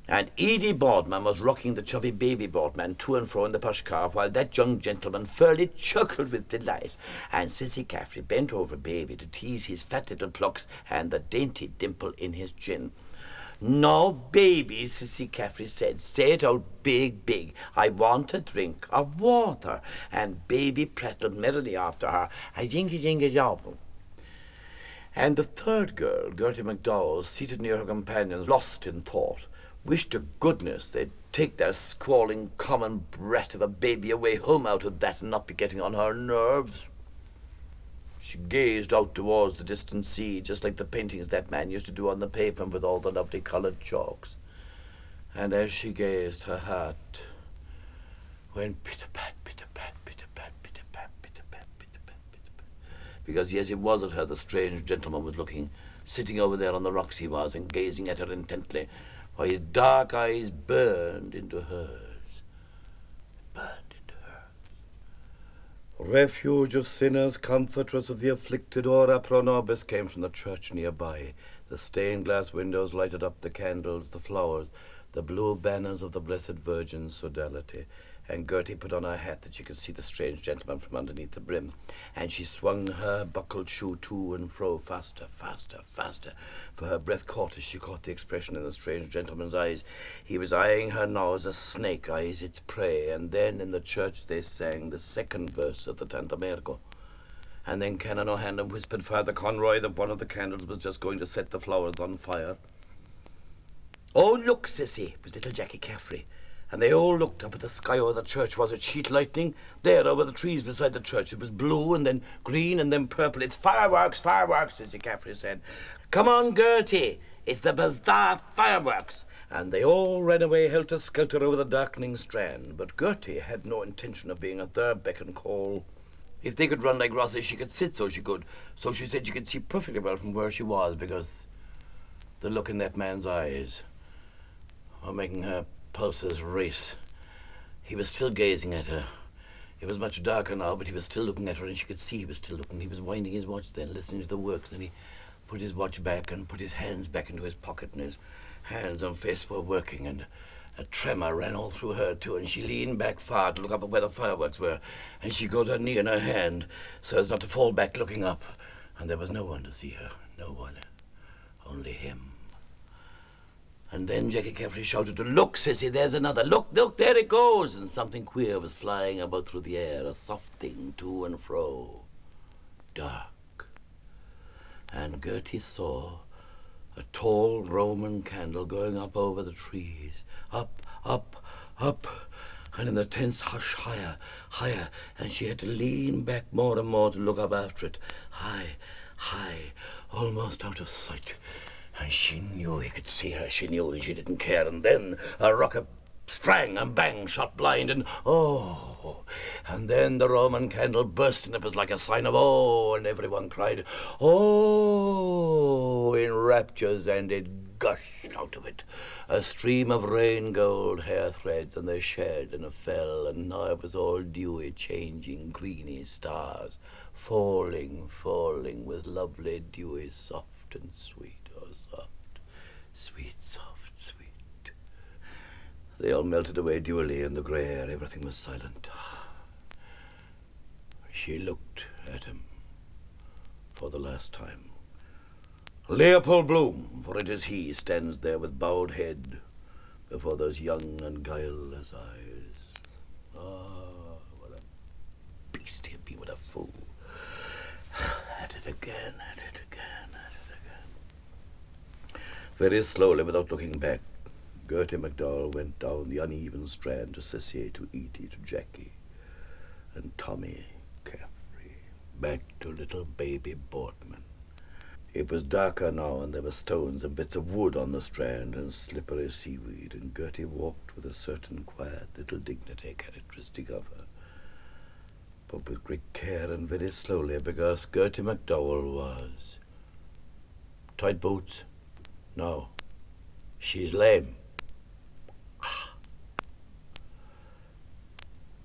And Edie Boardman was rocking the chubby baby Boardman to and fro in the posh car, while that young gentleman fairly chuckled with delight, and Cissy Caffrey bent over baby to tease his fat little plucks and the dainty dimple in his chin. "No, baby," Cissy Caffrey said, "say it out big, big. I want a drink of water." And baby prattled merrily after her, "A jingy jingy job." And the third girl, Gertie McDowell, seated near her companions, lost in thought, wished to goodness they'd take their squalling common brat of a baby away home out of that and not be getting on her nerves. She gazed out towards the distant sea, just like the paintings that man used to do on the pavement with all the lovely coloured chalks. And as she gazed, her heart went pitter-pat, pitter-pat, pitter-pat, pitter-pat, pitter-pat, pitter-pat, pitter-pat. Because, yes, it was at her the strange gentleman was looking, sitting over there on the rocks he was, and gazing at her intently, while his dark eyes burned into hers. Burned into hers. Refuge of sinners, comfortress of the afflicted, ora pro nobis, came from the church nearby. The stained glass windows lighted up the candles, the flowers, the blue banners of the Blessed Virgin's sodality. And Gertie put on her hat that she could see the strange gentleman from underneath the brim, and she swung her buckled shoe to and fro, faster, faster, faster, for her breath caught as she caught the expression in the strange gentleman's eyes. He was eyeing her now as a snake eyes its prey, and then in the church they sang the second verse of the Tantamerco. And then Canon O'Hanlon whispered Father Conroy that one of the candles was just going to set the flowers on fire. "Oh, look, Sissy," was little Jackie Caffrey. And they all looked up at the sky over the church. Was it sheet lightning? There, over the trees beside the church. It was blue, and then green, and then purple. "It's fireworks, fireworks," Cissy Caffrey said. "Come on, Gertie. It's the bazaar fireworks." And they all ran away helter-skelter over the darkening strand. But Gertie had no intention of being at their beck and call. If they could run like Rosses, she could sit so she could. So she said she could see perfectly well from where she was, because the look in that man's eyes were making her pulses race. He was still gazing at her. It was much darker now, but he was still looking at her, and she could see he was still looking. He was winding his watch then, listening to the works, and he put his watch back and put his hands back into his pocket, and his hands and face were working, and a tremor ran all through her too, and she leaned back far to look up at where the fireworks were, and she got her knee in her hand so as not to fall back looking up, and there was no one to see her, no one, only him. And then Jackie Caffrey shouted to, "Look, Sissy, there's another. Look, look, there it goes." And something queer was flying about through the air, a soft thing to and fro, dark. And Gertie saw a tall Roman candle going up over the trees, up, up, up, and in the tense hush higher, higher, and she had to lean back more and more to look up after it, high, high, almost out of sight. And she knew he could see her, she knew, and she didn't care. And then a rock of sprang and bang, shot blind, and oh, and then the Roman candle burst, and it was like a sign of oh, and everyone cried, oh, in raptures, and it gushed out of it, a stream of rain gold hair threads, and they shed and fell, and now it was all dewy, changing, greeny stars, falling, falling, with lovely, dewy, soft and sweet, oh, soft, sweet, soft. They all melted away dewily in the grey air. Everything was silent. She looked at him for the last time. Leopold Bloom, for it is he, stands there with bowed head before those young and guileless eyes. Ah, what a beast he'd be, what a fool. At it again, at it again, at it again. Very slowly, without looking back, Gertie MacDowell went down the uneven strand to Cissy, to Edie, to Jackie, and Tommy Caffrey, back to little baby Boardman. It was darker now, and there were stones and bits of wood on the strand, and slippery seaweed, and Gertie walked with a certain quiet little dignity characteristic of her, but with great care and very slowly, because Gertie MacDowell was. Tight boots? No. She's lame.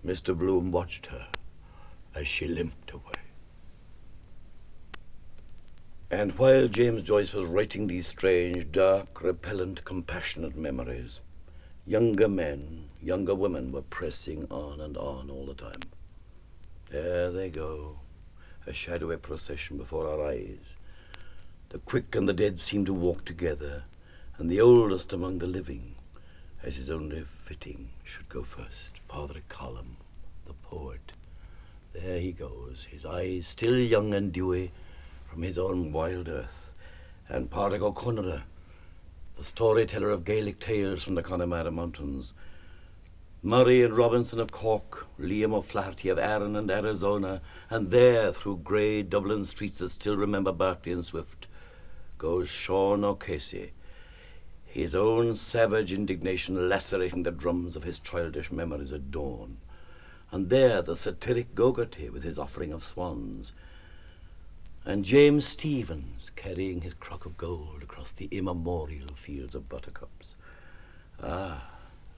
Mr. Bloom watched her as she limped away. And while James Joyce was writing these strange, dark, repellent, compassionate memories, younger men, younger women were pressing on and on all the time. There they go, a shadowy procession before our eyes. The quick and the dead seem to walk together, and the oldest among the living, as is only fitting, should go first. Padre Colum, the poet. There he goes, his eyes still young and dewy from his own wild earth. And Pádraig O'Conor, the storyteller of Gaelic tales from the Connemara Mountains. Murray and Robinson of Cork, Liam O'Flaherty of Arran and Arizona, and there, through grey Dublin streets that still remember Barclay and Swift, goes Sean O'Casey, his own savage indignation lacerating the drums of his childish memories at dawn. And there the satiric Gogarty with his offering of swans. And James Stephens carrying his crock of gold across the immemorial fields of buttercups. Ah,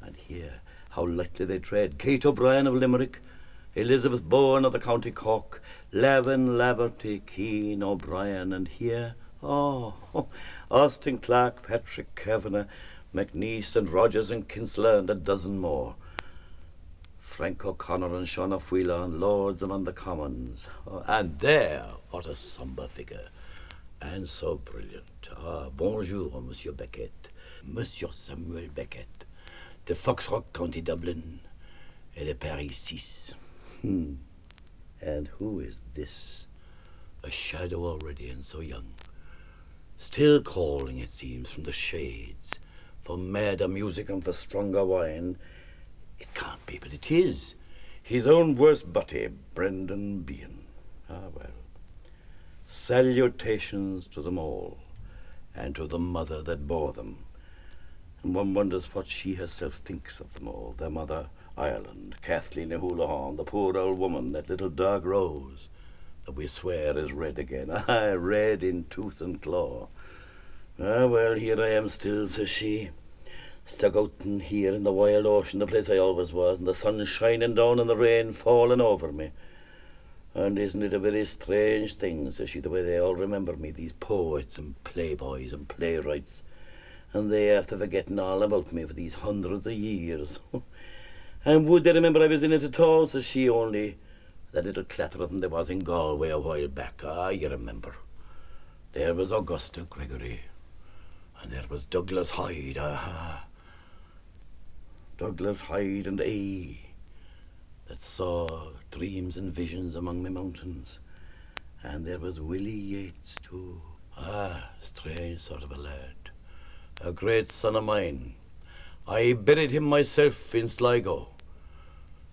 and here, how lightly they tread. Kate O'Brien of Limerick, Elizabeth Bowen of the County Cork, Lavin Laverty, Keane O'Brien, and here, Austin Clark, Patrick Kavanagh, McNeese and Rogers and Kinsella, and a dozen more. Frank O'Connor and Sean O'Wheeler, lords among the commons. And there, what a sombre figure, and so brilliant. Bonjour, Monsieur Beckett, Monsieur Samuel Beckett, de Foxrock County, Dublin, et de Paris 6. And who is this? A shadow already, and so young. Still calling, it seems, from the shades, for madder music and for stronger wine. It can't be, but it is. His own worst butty, Brendan Behan. Ah, well. Salutations to them all, and to the mother that bore them. And one wonders what she herself thinks of them all. Their mother, Ireland, Kathleen O'Houlihan, the poor old woman, that little dark rose that we swear is red again. Aye, red in tooth and claw. Ah, well, here I am still, says she, stuck out in here in the wild ocean, the place I always was, and the sun shining down and the rain falling over me. And isn't it a very strange thing, says she, the way they all remember me, these poets and playboys and playwrights, and they after forgetting all about me for these hundreds of years. And would they remember I was in it at all, says she, only that little clatterton there was in Galway a while back. Ah, you remember. There was Augusta Gregory, and there was Douglas Hyde. Douglas Hyde and that saw dreams and visions among the mountains. And there was Willie Yeats too. Strange sort of a lad. A great son of mine. I buried him myself in Sligo.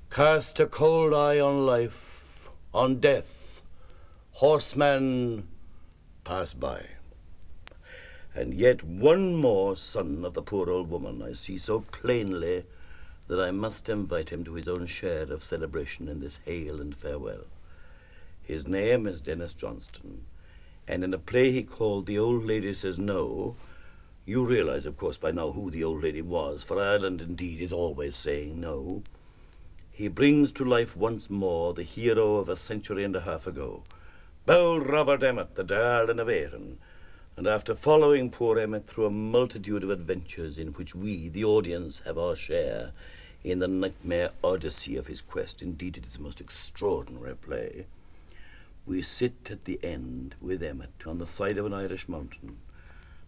Cast a cold eye on life, on death. Horseman passed by. And yet one more son of the poor old woman I see so plainly that I must invite him to his own share of celebration in this hail and farewell. His name is Dennis Johnston, and in a play he called The Old Lady Says No, you realize, of course, by now who the old lady was, for Ireland indeed is always saying no. He brings to life once more the hero of a century and a half ago, bold Robert Emmet, the darling of Erin, and after following poor Emmet through a multitude of adventures in which we, the audience, have our share in the nightmare odyssey of his quest, indeed it is a most extraordinary play, we sit at the end with Emmet on the side of an Irish mountain.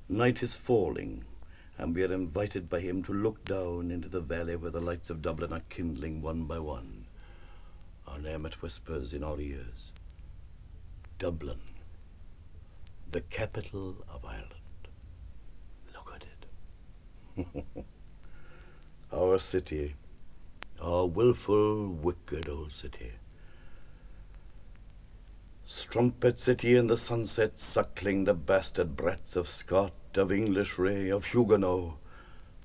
Night is falling, and we are invited by him to look down into the valley where the lights of Dublin are kindling one by one. And Emmet whispers in our ears, Dublin, the capital of Ireland. Look at it. Our city, our willful, wicked old city. Strumpet city in the sunset, suckling the bastard brats of Scot, of English ray, of Huguenot.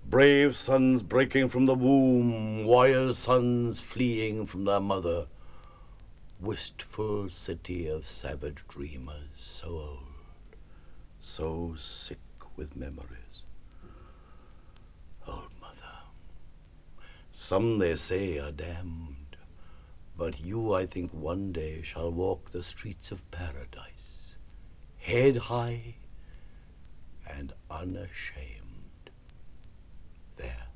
Brave sons breaking from the womb, wild sons fleeing from their mother. Wistful city of savage dreamers, so old, so sick with memories. Old mother, some they say are damned. But you, I think, one day shall walk the streets of paradise, head high and unashamed. There.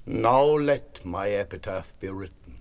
Now let my epitaph be written.